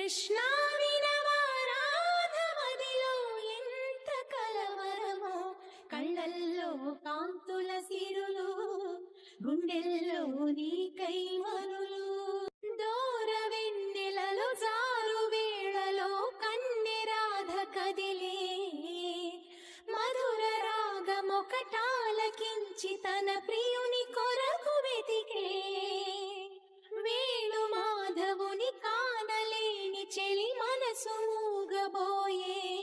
కృష్ణ వినవారాధమదిలో ఎంత కలవరమో, కళ్ళల్లో కాంతుల సిరులు, గుండెల్లో నీకై మరులు. దూర వెన్నెలలో జారు వేళలో కన్నెరాధ కదిలే, మధుర రాగమొకటాలకించి తన ప్రియుని కొరకు వెతికే. వేణు మాధవుని కానలేని చెలి మనసు మూగబోయే.